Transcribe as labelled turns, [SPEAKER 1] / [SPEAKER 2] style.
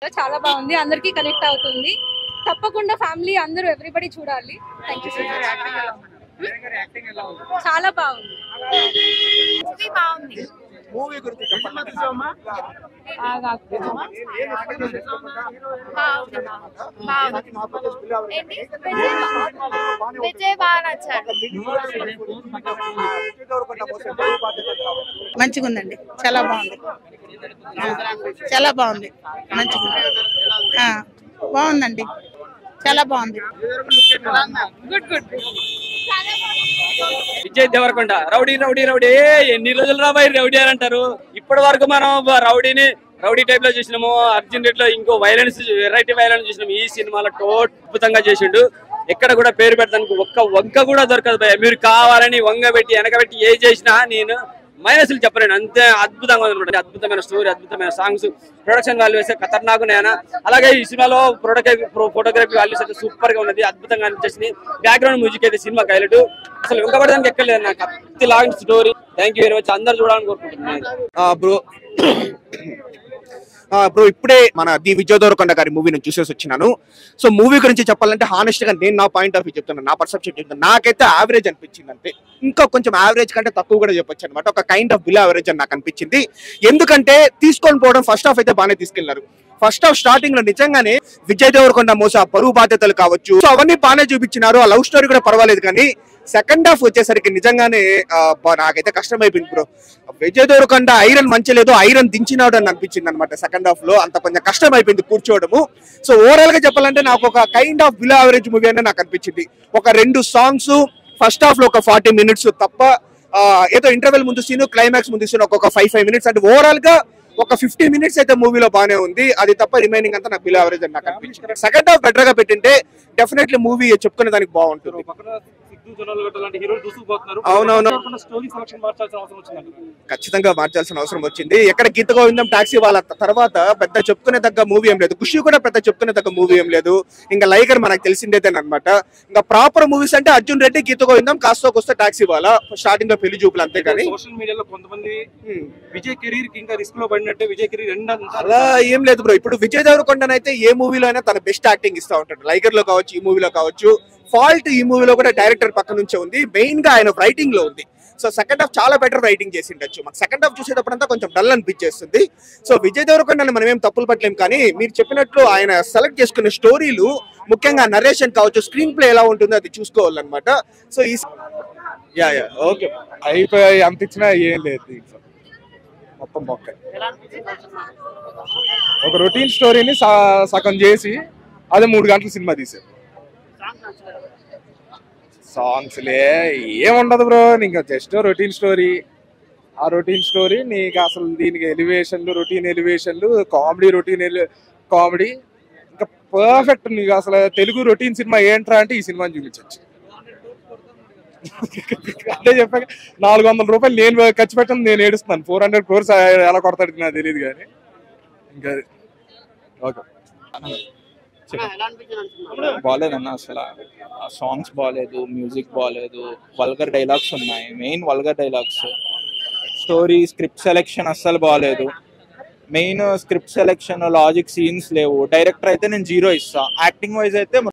[SPEAKER 1] చాలా బాగుంది, అందరికీ కనెక్ట్ అవుతుంది. తప్పకుండా ఫ్యామిలీ అందరూ ఎవ్రీబడి చూడాలి. Thank you so much. చాలా బాగుంది.
[SPEAKER 2] మూవీ గురించి
[SPEAKER 3] విజయ్ బాగా నచ్చాడు.
[SPEAKER 4] మంచిగా ఉందండి, చాలా బాగుంది, చాలా బాగుంది, మంచిగా బాగుందండి, చాలా బాగుంది.
[SPEAKER 1] Good good.
[SPEAKER 5] Vijay Deverakonda rowdy rowdy rowdy ఎన్ని రోజులు రాబాయి రౌడీ అని అంటారు. ఇప్పటి వరకు మనం రౌడీ టైప్ లో చూసినాము. అర్జున్ రెడ్డి లో ఇంకో వైలెన్స్, వెరైటీ వైలెన్స్ చూసినాము. ఈ సినిమాలో అద్భుతంగా చేసిండు. ఎక్కడ కూడా పేరు పెట్టడానికి ఒక్క వంక కూడా దొరకదు భయ. మీరు కావాలని వంగ పెట్టి వెనకబెట్టి ఏ చేసినా నేను మైనస్లు చెప్పలేను. అంతే అద్భుతంగా ఉందన్నమాట. అద్భుతమైన స్టోరీ, అద్భుతమైన సాంగ్స్, ప్రొడక్షన్ వాల్యూ వేస్తే ఖతర్నాకు నేనా. అలాగే ఈ సినిమాలో ఫోటోగ్రఫీ వాల్యూస్ అయితే సూపర్ గా ఉన్నది, అద్భుతంగా అనిపించేసింది. బ్యాక్గ్రౌండ్ మ్యూజిక్ అయితే సినిమా హైలైట్. అసలు వెంకబడడానికి ఎక్కలేదు నాకు. అతి long story. Thank you very much. అందరు చూడాలని కోరుకుంటున్నాను.
[SPEAKER 2] బ్రో ఇప్పుడే మన ది విజయ్ దేవరకొండ గారి మూవీ నేను చూసేసి వచ్చినాను. సో మూవీ గురించి చెప్పాలంటే హానెస్ట్ గా నేను నా పాయింట్ ఆఫ్ వ్యూ చెప్తాను, నా పర్సెప్షన్ చెప్తాను. నాకైతే యావరేజ్ అనిపించింది. అంతే, ఇంకా కొంచెం యావరేజ్ కంటే తక్కువ కూడా చెప్పొచ్చు అనమాట. ఒక కైండ్ ఆఫ్ బిలో యావరేజ్ అని నాకు అనిపించింది. ఎందుకంటే తీసుకొని పోవడం ఫస్ట్ హాఫ్ అయితే బాగానే తీసుకెళ్లారు. ఫస్ట్ హాఫ్ స్టార్టింగ్ లో నిజంగానే విజయ్ దేవరకొండ మోస పరువు బాధ్యతలు కావచ్చు, సో అవన్నీ బాగానే చూపించినారు. ఆ లవ్ స్టోరీ కూడా పర్వాలేదు. కానీ సెకండ్ హాఫ్ వచ్చేసరికి నిజంగానే నాకైతే కష్టం అయిపోయింది బ్రో. విజయ్ దేవరకొండ ఐరన్ మంచలేదు, ఐరన్ దించినాడు అని అనిపించింది అనమాట. సెకండ్ హాఫ్ లో అంత కొంచెం కష్టం అయిపోయింది కూర్చోవడము. సో ఓవరాల్ గా చెప్పాలంటే నాకు ఒక kind of below average movie అని నాకు అనిపించింది. ఒక 2 సాంగ్స్ ఫస్ట్ హాఫ్ లో ఒక 40 minutes తప్ప, ఏదో ఇంటర్వెల్ ముందు సీన్, క్లైమాక్స్ ముందు సీన్ ఒక 5 minutes, అంటే ఓవరాల్ గా ఒక 50 minutes అయితే మూవీలో బాగానే ఉంది. అది తప్ప రిమైనింగ్ అంతా నాకు బిలో యావరేజ్ అని నాకు అనిపించింది. సెకండ్ హాఫ్ బెటర్ గా పెట్టింటే డెఫినెట్లీ మూవీ చెప్పుకునే దానికి బాగుంటుంది. అవునవును, ఖచ్చితంగా మార్చాల్సిన అవసరం వచ్చింది. ఎక్కడ గీత గోవిందం టాక్సీ వాళ్ళ తర్వాత పెద్ద చెప్పుకునే తగ్గ మూవీ ఏం లేదు. ఖుషి కూడా పెద్ద చెప్పుకునే తగ్గ మూవీ ఏం లేదు. ఇంకా లైగర్ మనకు తెలిసిందేనమాట. ఇంకా ప్రాపర్ మూవీస్ అంటే అర్జున్ రెడ్డి, గీత గోవిందం, కాస్త టాక్సీ వాళ్ళ స్టార్టింగ్ లో పెళ్లి చూపులు, అంతే. కానీ
[SPEAKER 6] సోషల్ మీడియాలో కొంతమంది విజయ్ కెరీర్ కి ఇంకా రిస్క్ లో పడినట్టే విజయ్ కెరీర్
[SPEAKER 2] అలా ఏం లేదు బ్రో. ఇప్పుడు విజయ్ దేవరకొండ అయితే ఏ మూవీలో అయినా తన బెస్ట్ యాక్టింగ్ ఇస్తా ఉంటాడు. లైగర్ లో కావచ్చు, ఈ మూవీలో కావచ్చు. ఫాల్ట్ ఈ మూవీలో కూడా డైరెక్టర్ పక్క నుంచే ఉంది, మెయిన్ గా ఆయన రైటింగ్ లో ఉంది. సో సెకండ్ హాఫ్ చాలా బెటర్ రైటింగ్ చేసి ఉండొచ్చు. మాకు సెకండ్ హాఫ్ చూసేటప్పుడంతా కొంచెం డల్ అనిపించేస్తుంది. సో విజయ్ దేవరకొండ మనం ఏం తప్పులు పట్టలేం. కానీ మీరు చెప్పినట్లు ఆయన సెలెక్ట్ చేసుకునే స్టోరీలు, ముఖ్యంగా నరేషన్ కావచ్చు, స్క్రీన్ ప్లే ఎలా ఉంటుందో అది చూసుకోవాలన్నమాట. సో ఈ ఓకే
[SPEAKER 6] అయిపోయి అనిపించినా ఏం లేదు, మొత్తం బొక్క. ఒక రొటీన్ స్టోరీని సగం చేసి అదే 3 గంటల సినిమా తీసారు. సాంగ్స్ ఏముండదు బ్రో, ఇంకా జస్ట్ రొటీన్ స్టోరీ. ఆ రొటీన్ స్టోరీ నీకు అసలు దీనికి ఎలివేషన్లు, రొటీన్ ఎలివేషన్లు, కామెడీ ఇంకా పర్ఫెక్ట్. నీకు అసలు తెలుగు రొటీన్ సినిమా ఏంట్రా అంటే ఈ సినిమాని చూపించచ్చు. అంటే చెప్పాక 400 రూపాయలు నేను ఖర్చు పెట్టను, నేను ఏడుస్తున్నాను. 400 crores ఎలా కొడతాడు నాకు తెలియదు. కానీ ఇంకా ఓకే,
[SPEAKER 7] బాగాలేదన్న. అసలు సాంగ్స్ బాగాలేదు, మ్యూజిక్ బాగాలేదు, వల్గర్ డైలాగ్స్ ఉన్నాయి, main vulgar dialogues. Story, script selection అస్సలు బాగాలేదు. Main script selection, logic, scenes లేవు. డైరెక్టర్ అయితే నేను 0 ఇస్తా. యాక్టింగ్ వైజ్ అయితే